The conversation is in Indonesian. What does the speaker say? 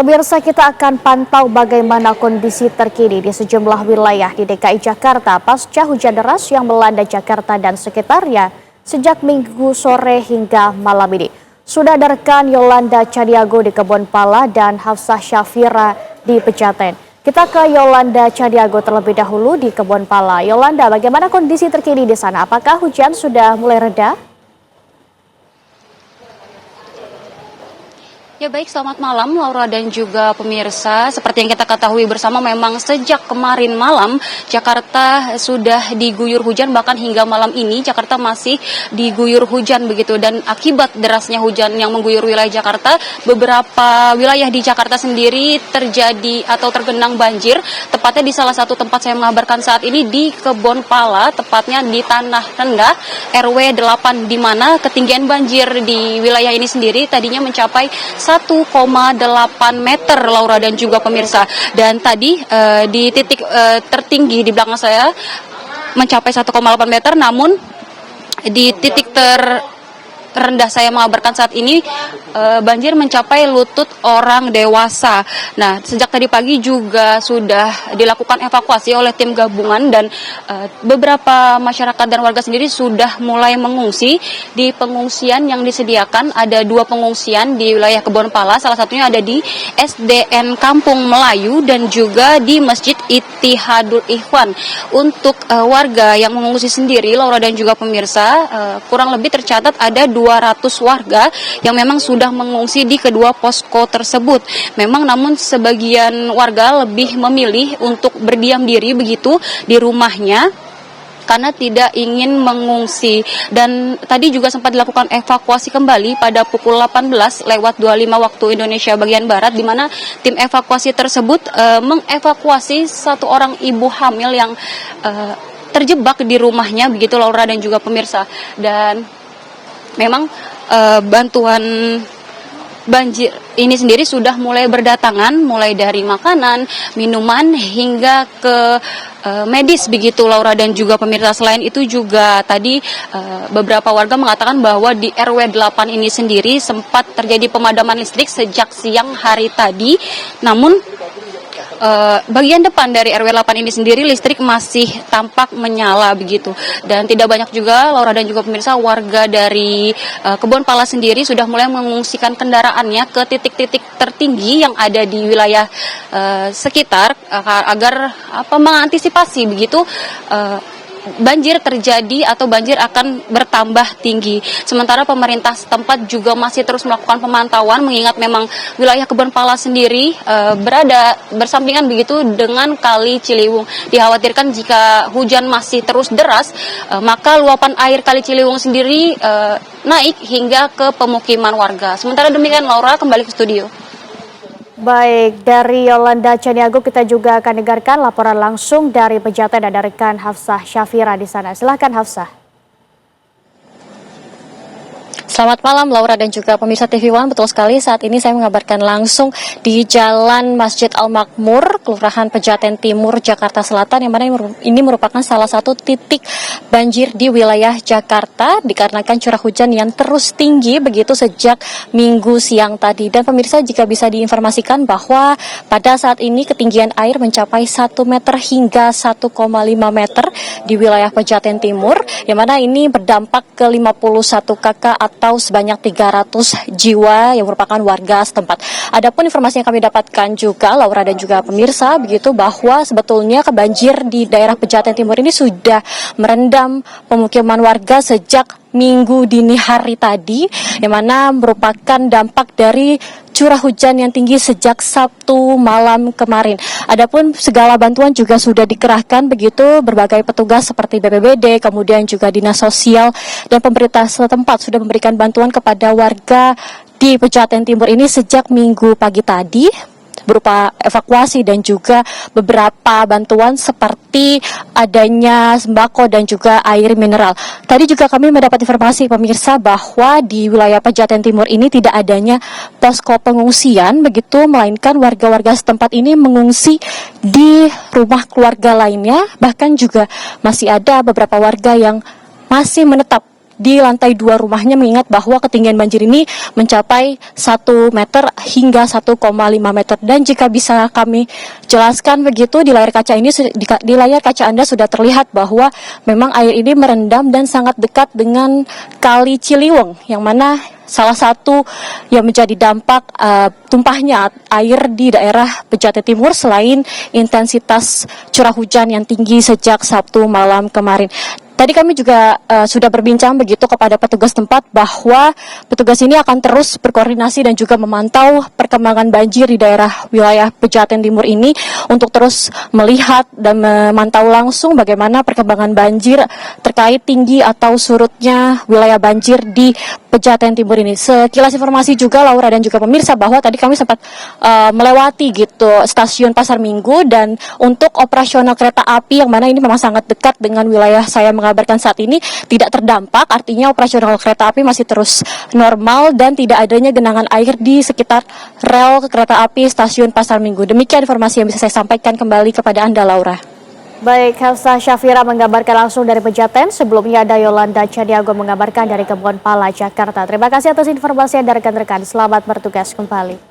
Pemirsa, kita akan pantau bagaimana kondisi terkini di sejumlah wilayah di DKI Jakarta pasca hujan deras yang melanda Jakarta dan sekitarnya sejak Minggu sore hingga malam ini. Sudah ada rekan Yolanda Chadiago di Kebonpala dan Hafsah Syafira di Pejaten. Kita ke Yolanda Chadiago terlebih dahulu di Kebonpala. Yolanda, bagaimana kondisi terkini di sana? Apakah hujan sudah mulai reda? Ya baik, selamat malam Laura dan juga pemirsa. Seperti yang kita ketahui bersama, memang sejak kemarin malam Jakarta sudah diguyur hujan, bahkan hingga malam ini Jakarta masih diguyur hujan begitu. Dan akibat derasnya hujan yang mengguyur wilayah Jakarta, beberapa wilayah di Jakarta sendiri terjadi atau tergenang banjir. Tepatnya di salah satu tempat saya mengabarkan saat ini di Kebonpala, tepatnya di Tanah Rendah RW 8, di mana ketinggian banjir di wilayah ini sendiri tadinya mencapai 1,8 meter, Laura dan juga pemirsa. Dan tadi di titik tertinggi di belakang saya mencapai 1,8 meter, namun di titik terendah saya mengabarkan saat ini banjir mencapai lutut orang dewasa. Nah, sejak tadi pagi juga sudah dilakukan evakuasi oleh tim gabungan dan beberapa masyarakat dan warga sendiri sudah mulai mengungsi di pengungsian yang disediakan. Ada 2 pengungsian di wilayah Kebonpala, salah satunya ada di SDN Kampung Melayu dan juga di Masjid Ittihadul Ikhwan. Untuk warga yang mengungsi sendiri, Laura dan juga pemirsa, kurang lebih tercatat ada 200 warga yang memang sudah mengungsi di kedua posko tersebut. Memang namun sebagian warga lebih memilih untuk berdiam diri begitu di rumahnya karena tidak ingin mengungsi. Dan tadi juga sempat dilakukan evakuasi kembali pada pukul 18 lewat 25 waktu Indonesia bagian Barat, di mana tim evakuasi tersebut mengevakuasi satu orang ibu hamil yang terjebak di rumahnya begitu, Laura dan juga pemirsa. Dan memang bantuan banjir ini sendiri sudah mulai berdatangan, mulai dari makanan, minuman, hingga ke medis begitu, Laura dan juga pemirsa. Selain itu juga tadi beberapa warga mengatakan bahwa di RW 8 ini sendiri sempat terjadi pemadaman listrik sejak siang hari tadi. Namun bagian depan dari RW 8 ini sendiri listrik masih tampak menyala begitu. Dan tidak banyak juga, Laura dan juga pemirsa, warga dari Kebonpala sendiri sudah mulai mengungsikan kendaraannya ke titik-titik tertinggi yang ada di wilayah sekitar agar mengantisipasi begitu banjir terjadi atau banjir akan bertambah tinggi. Sementara pemerintah setempat juga masih terus melakukan pemantauan, mengingat memang wilayah Kebonpala sendiri berada bersampingan begitu dengan Kali Ciliwung. Dikhawatirkan jika hujan masih terus deras, maka luapan air Kali Ciliwung sendiri naik hingga ke pemukiman warga. Sementara demikian, Laura, kembali ke studio. Baik, dari Yolanda Chadiago kita juga akan dengarkan laporan langsung dari Pejaten dan rekan Hafsah Syafira di sana. Silahkan Hafsah. Selamat malam Laura dan juga pemirsa TV One. Betul sekali, saat ini saya mengabarkan langsung di Jalan Masjid Al-Makmur, Kelurahan Pejaten Timur, Jakarta Selatan, yang mana ini merupakan salah satu titik banjir di wilayah Jakarta dikarenakan curah hujan yang terus tinggi begitu sejak Minggu siang tadi. Dan pemirsa, jika bisa diinformasikan bahwa pada saat ini ketinggian air mencapai 1 meter hingga 1,5 meter di wilayah Pejaten Timur, yang mana ini berdampak ke 51 kakak atau sebanyak 300 jiwa yang merupakan warga setempat. Adapun informasi yang kami dapatkan juga, Laura dan juga pemirsa, begitu bahwa sebetulnya banjir di daerah Pejaten Timur ini sudah merendam pemukiman warga sejak Minggu dini hari tadi, yang mana merupakan dampak dari curah hujan yang tinggi sejak Sabtu malam kemarin. Adapun segala bantuan juga sudah dikerahkan begitu, berbagai petugas seperti BPBD, kemudian juga Dinas Sosial dan pemerintah setempat sudah memberikan bantuan kepada warga di Pejaten Timur ini sejak Minggu pagi tadi, berupa evakuasi dan juga beberapa bantuan seperti adanya sembako dan juga air mineral. Tadi juga kami mendapat informasi pemirsa bahwa di wilayah Pejaten Timur ini tidak adanya posko pengungsian begitu, melainkan warga-warga setempat ini mengungsi di rumah keluarga lainnya. Bahkan juga masih ada beberapa warga yang masih menetap di lantai 2 rumahnya, mengingat bahwa ketinggian banjir ini mencapai 1 meter hingga 1,5 meter. Dan jika bisa kami jelaskan begitu, di layar kaca ini, di layar kaca Anda sudah terlihat bahwa memang air ini merendam dan sangat dekat dengan Kali Ciliwung, yang mana salah satu yang menjadi dampak tumpahnya air di daerah Pejaten Timur selain intensitas curah hujan yang tinggi sejak Sabtu malam kemarin. Tadi kami juga sudah berbincang begitu kepada petugas tempat bahwa petugas ini akan terus berkoordinasi dan juga memantau perkembangan banjir di daerah wilayah Pejaten Timur ini untuk terus melihat dan memantau langsung bagaimana perkembangan banjir terkait tinggi atau surutnya wilayah banjir di Pejaten Timur ini. Sekilas informasi juga Laura dan juga pemirsa bahwa tadi kami sempat melewati gitu stasiun Pasar Minggu, dan untuk operasional kereta api yang mana ini memang sangat dekat dengan wilayah saya mengabarkan saat ini tidak terdampak, artinya operasional kereta api masih terus normal dan tidak adanya genangan air di sekitar rel kereta api stasiun Pasar Minggu. Demikian informasi yang bisa saya sampaikan kembali kepada Anda, Laura. Baik, Hafsah Syafira mengabarkan langsung dari Pejaten. Sebelumnya ada Yolanda Caniago mengabarkan dari Kebun Pala, Jakarta. Terima kasih atas informasi dari rekan-rekan. Selamat bertugas kembali.